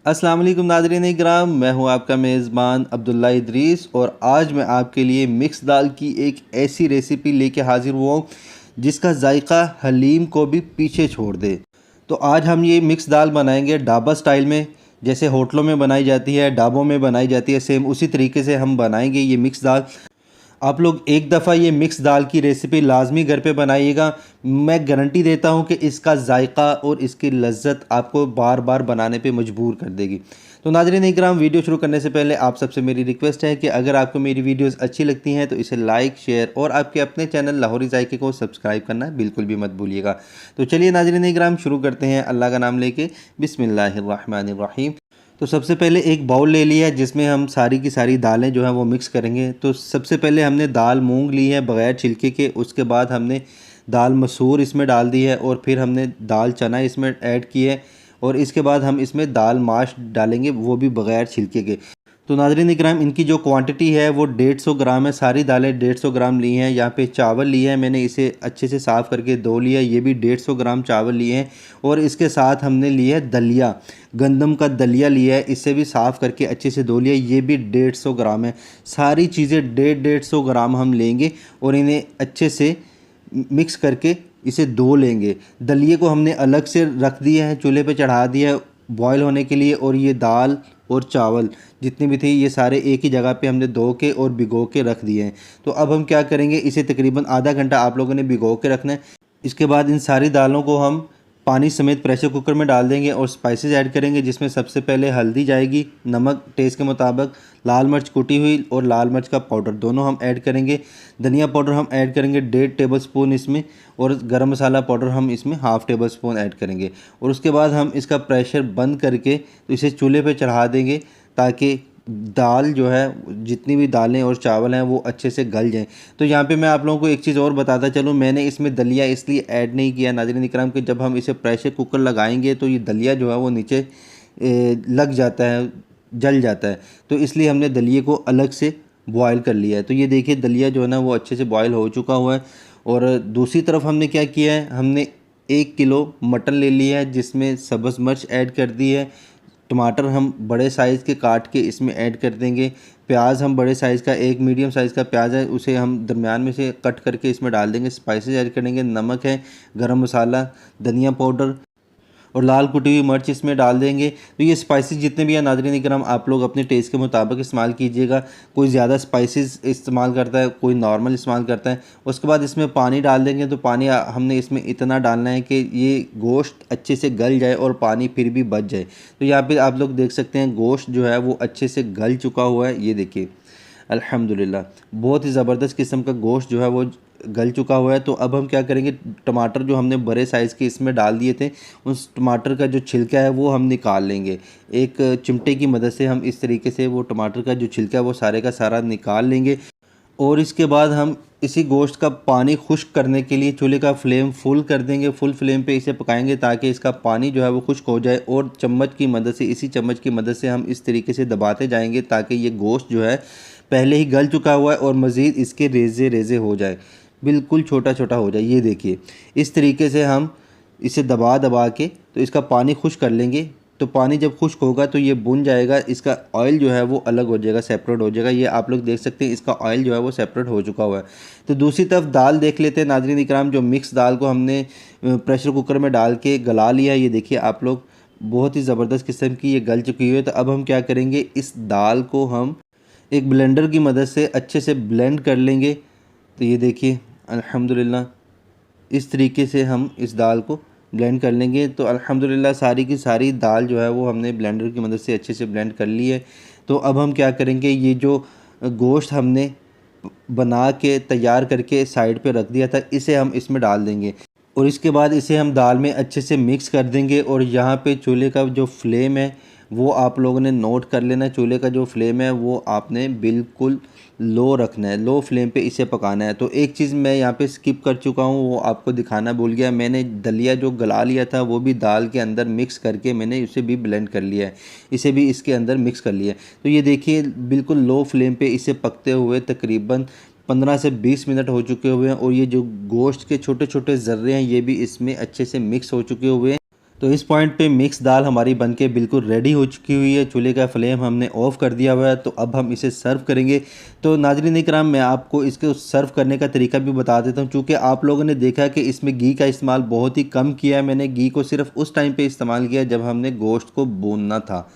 अस्सलाम वालेकुम नाज़रीन इकराम, मैं हूं आपका मेज़बान अब्दुल्ला इदरीस और आज मैं आपके लिए मिक्स दाल की एक ऐसी रेसिपी लेके हाज़िर हुआ हूं जिसका जायका हलीम को भी पीछे छोड़ दे। तो आज हम ये मिक्स दाल बनाएंगे ढाबा स्टाइल में, जैसे होटलों में बनाई जाती है, ढाबों में बनाई जाती है, सेम उसी तरीके से हम बनाएंगे ये मिक्स दाल। आप लोग एक दफ़ा ये मिक्स दाल की रेसिपी लाजमी घर पे बनाइएगा। मैं गारंटी देता हूँ कि इसका जायका और इसकी लज्जत आपको बार बार बनाने पे मजबूर कर देगी। तो नाज़रीन इकराम, वीडियो शुरू करने से पहले आप सबसे मेरी रिक्वेस्ट है कि अगर आपको मेरी वीडियोस अच्छी लगती हैं तो इसे लाइक, शेयर और आपके अपने चैनल लाहौरी जायके को सब्सक्राइब करना बिल्कुल भी मत भूलिएगा। तो चलिए नाज़रीन इकराम, शुरू करते हैं अल्लाह का नाम लेके। बिस्मिल्लाहिर्रहमानिर्रहीम। तो सबसे पहले एक बाउल ले लिया जिसमें हम सारी की सारी दालें जो हैं वो मिक्स करेंगे। तो सबसे पहले हमने दाल मूंग ली है बग़ैर छिलके के, उसके बाद हमने दाल मसूर इसमें डाल दी है और फिर हमने दाल चना इसमें ऐड की है और इसके बाद हम इसमें दाल माश डालेंगे, वो भी बग़ैर छिलके के। तो नाज़रीन इकराम, इनकी जो क्वांटिटी है वो 150 ग्राम है। सारी दालें 150 ग्राम ली हैं। यहाँ पे चावल लिए हैं, मैंने इसे अच्छे से साफ़ करके धो लिया, ये भी 150 ग्राम चावल लिए हैं। और इसके साथ हमने लिया है दलिया, गंदम का दलिया लिया है, इसे भी साफ़ करके अच्छे से धो लिया, ये भी 150 ग्राम है। सारी चीज़ें 150 ग्राम हम लेंगे और इन्हें अच्छे से मिक्स करके इसे धो लेंगे। दलिए को हमने अलग से रख दिया है, चूल्हे पे चढ़ा दिया है बॉयल होने के लिए। और ये दाल और चावल जितने भी थे ये सारे एक ही जगह पे हमने धो के और भिगो के रख दिए हैं। तो अब हम क्या करेंगे, इसे तकरीबन आधा घंटा आप लोगों ने भिगो के रखना है। इसके बाद इन सारी दालों को हम पानी समेत प्रेशर कुकर में डाल देंगे और स्पाइसेस ऐड करेंगे, जिसमें सबसे पहले हल्दी जाएगी, नमक टेस्ट के मुताबिक, लाल मिर्च कुटी हुई और लाल मिर्च का पाउडर दोनों हम ऐड करेंगे। धनिया पाउडर हम ऐड करेंगे 1.5 टेबल स्पून इसमें, और गरम मसाला पाउडर हम इसमें 1/2 टेबल स्पून ऐड करेंगे। और उसके बाद हम इसका प्रेशर बंद करके तो इसे चूल्हे पर चढ़ा देंगे ताकि दाल जो है, जितनी भी दालें और चावल हैं वो अच्छे से गल जाएं। तो यहाँ पे मैं आप लोगों को एक चीज़ और बताता चलूँ, मैंने इसमें दलिया इसलिए ऐड नहीं किया नाज़रीन इकराम कि जब हम इसे प्रेशर कुकर लगाएंगे तो ये दलिया जो है वो नीचे लग जाता है, जल जाता है। तो इसलिए हमने दलिए को अलग से बॉयल कर लिया है। तो ये देखिए दलिया जो है ना वो अच्छे से बॉयल हो चुका हुआ है। और दूसरी तरफ हमने क्या किया है, हमने 1 किलो मटन ले लिया है जिसमें सब्ज़ मिर्च ऐड कर दी है। टमाटर हम बड़े साइज़ के काट के इसमें ऐड कर देंगे। प्याज हम बड़े साइज़ का, एक मीडियम साइज़ का प्याज है उसे हम दरमियान में से कट करके इसमें डाल देंगे। स्पाइसेस ऐड करेंगे, नमक है, गरम मसाला, धनिया पाउडर और लाल कुटी हुई मिर्च इसमें डाल देंगे। तो ये स्पाइसेस जितने भी हैं नाज़रीन इकराम, आप लोग अपने टेस्ट के मुताबिक इस्तेमाल कीजिएगा। कोई ज़्यादा स्पाइसेस इस्तेमाल करता है, कोई नॉर्मल इस्तेमाल करता है। उसके बाद इसमें पानी डाल देंगे। तो पानी हमने इसमें इतना डालना है कि ये गोश्त अच्छे से गल जाए और पानी फिर भी बच जाए। तो यहाँ पे आप लोग देख सकते हैं गोश्त जो है वो अच्छे से गल चुका हुआ है, ये देखिए अल्हम्दुलिल्लाह बहुत ही ज़बरदस्त किस्म का गोश्त जो है वो गल चुका हुआ है। तो अब हम क्या करेंगे, टमाटर जो हमने बड़े साइज़ के इसमें डाल दिए थे, उस टमाटर का जो छिलका है वो हम निकाल लेंगे। एक चिमटे की मदद से हम इस तरीके से वो टमाटर का जो छिलका है वो सारे का सारा निकाल लेंगे। और इसके बाद हम इसी गोश्त का पानी खुश्क करने के लिए चूल्हे का फ्लेम फुल कर देंगे। फुल फ्लेम पे इसे पकाएंगे ताकि इसका पानी जो है वो खुश्क हो जाए। और चम्मच की मदद से, इसी चम्मच की मदद से हम इस तरीके से दबाते जाएंगे ताकि ये गोश्त जो है पहले ही गल चुका हुआ है और मज़ीद इसके रेज़े रेज़े हो जाए, बिल्कुल छोटा छोटा हो जाए। ये देखिए इस तरीके से हम इसे दबा दबा के तो इसका पानी खुश्क कर लेंगे। तो पानी जब खुश्क होगा तो ये बुन जाएगा, इसका ऑयल जो है वो अलग हो जाएगा, सेपरेट हो जाएगा। ये आप लोग देख सकते हैं इसका ऑयल जो है वो सेपरेट हो चुका हुआ है। तो दूसरी तरफ दाल देख लेते हैं नाज़रीन इकराम। जो मिक्स दाल को हमने प्रेशर कुकर में डाल के गला लिया, ये देखिए आप लोग बहुत ही ज़बरदस्त किस्म की ये गल चुकी है। तो अब हम क्या करेंगे, इस दाल को हम एक ब्लेंडर की मदद से अच्छे से ब्लेंड कर लेंगे। तो ये देखिए अल्हम्दुलिल्लाह इस तरीके से हम इस दाल को ब्लेंड कर लेंगे। तो अल्हम्दुलिल्लाह सारी की सारी दाल जो है वो हमने ब्लेंडर की मदद से अच्छे से ब्लेंड कर ली है। तो अब हम क्या करेंगे, ये जो गोश्त हमने बना के तैयार करके साइड पे रख दिया था, इसे हम इसमें डाल देंगे और इसके बाद इसे हम दाल में अच्छे से मिक्स कर देंगे। और यहाँ पे चूल्हे का जो फ्लेम है वो आप लोगों ने नोट कर लेना। चूल्हे का जो फ्लेम है वो आपने बिल्कुल लो रखना है, लो फ्लेम पे इसे पकाना है। तो एक चीज़ मैं यहाँ पे स्किप कर चुका हूँ, वो आपको दिखाना भूल गया। मैंने दलिया जो गला लिया था वो भी दाल के अंदर मिक्स करके मैंने इसे भी ब्लेंड कर लिया है, इसे भी इसके अंदर मिक्स कर लिया है। तो ये देखिए बिल्कुल लो फ्लेम पे इसे पकते हुए तकरीबन 15 से 20 मिनट हो चुके हुए हैं। और ये जो गोश्त के छोटे छोटे ज़र्रे हैं ये भी इसमें अच्छे से मिक्स हो चुके हुए हैं। तो इस पॉइंट पे मिक्स दाल हमारी बनके बिल्कुल रेडी हो चुकी हुई है। चूल्हे का फ्लेम हमने ऑफ़ कर दिया हुआ है। तो अब हम इसे सर्व करेंगे। तो नाज़रीन इकराम, मैं आपको इसके सर्व करने का तरीका भी बता देता हूँ। चूँकि आप लोगों ने देखा कि इसमें घी का इस्तेमाल बहुत ही कम किया है। मैंने घी को सिर्फ उस टाइम पे इस्तेमाल किया जब हमने गोश्त को भूनना था,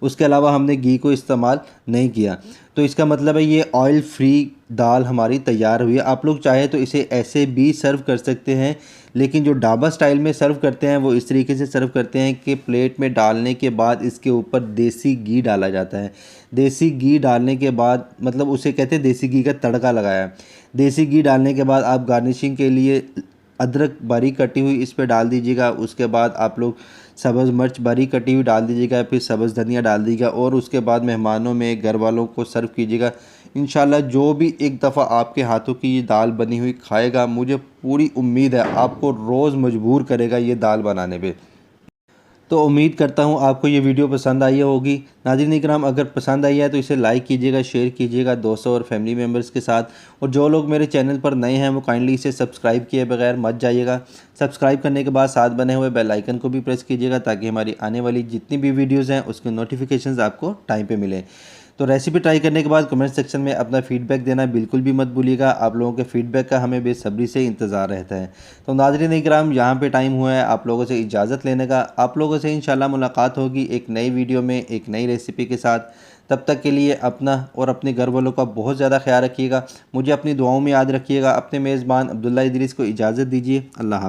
उसके अलावा हमने घी को इस्तेमाल नहीं किया। तो इसका मतलब है ये ऑयल फ्री दाल हमारी तैयार हुई है। आप लोग चाहे तो इसे ऐसे भी सर्व कर सकते हैं, लेकिन जो ढाबा स्टाइल में सर्व करते हैं वो इस तरीके से सर्व करते हैं कि प्लेट में डालने के बाद इसके ऊपर देसी घी डाला जाता है। देसी घी डालने के बाद, मतलब उसे कहते हैं देसी घी का तड़का लगाया है। देसी घी डालने के बाद आप गार्निशिंग के लिए अदरक बारीक कटी हुई इस पर डाल दीजिएगा। उसके बाद आप लोग सब्ज़ मिर्च बारीक कटी हुई डाल दीजिएगा, फिर सब्ज़ धनिया डाल दीजिएगा और उसके बाद मेहमानों में, घर वालों को सर्व कीजिएगा। इंशाल्लाह जो भी एक दफ़ा आपके हाथों की ये दाल बनी हुई खाएगा, मुझे पूरी उम्मीद है आपको रोज़ मजबूर करेगा ये दाल बनाने पे। तो उम्मीद करता हूँ आपको ये वीडियो पसंद आई होगी। नाज़रीन इकराम, अगर पसंद आई है तो इसे लाइक कीजिएगा, शेयर कीजिएगा दोस्तों और फैमिली मेम्बर्स के साथ। और जो लोग मेरे चैनल पर नए हैं वो काइंडली इसे सब्सक्राइब किए बगैर मत जाइएगा। सब्सक्राइब करने के बाद साथ बने हुए बेल आइकन को भी प्रेस कीजिएगा ताकि हमारी आने वाली जितनी भी वीडियोज़ हैं उसके नोटिफिकेशंस आपको टाइम पर मिलें। तो रेसिपी ट्राई करने के बाद कमेंट सेक्शन में अपना फ़ीडबैक देना बिल्कुल भी मत भूलिएगा। आप लोगों के फ़ीडबैक का हमें बेसब्री से इंतज़ार रहता है। तो नाज़रीन इकराम, यहाँ पे टाइम हुआ है आप लोगों से इजाज़त लेने का। आप लोगों से इंशाल्लाह मुलाकात होगी एक नई वीडियो में एक नई रेसिपी के साथ। तब तक के लिए अपना और अपने घर वालों का बहुत ज़्यादा ख्याल रखिएगा। मुझे अपनी दुआओं में याद रखिएगा। अपने मेज़बान अब्दुल्ला इदरीस को इजाज़त दीजिए। अल्लाह हाफ़िज़।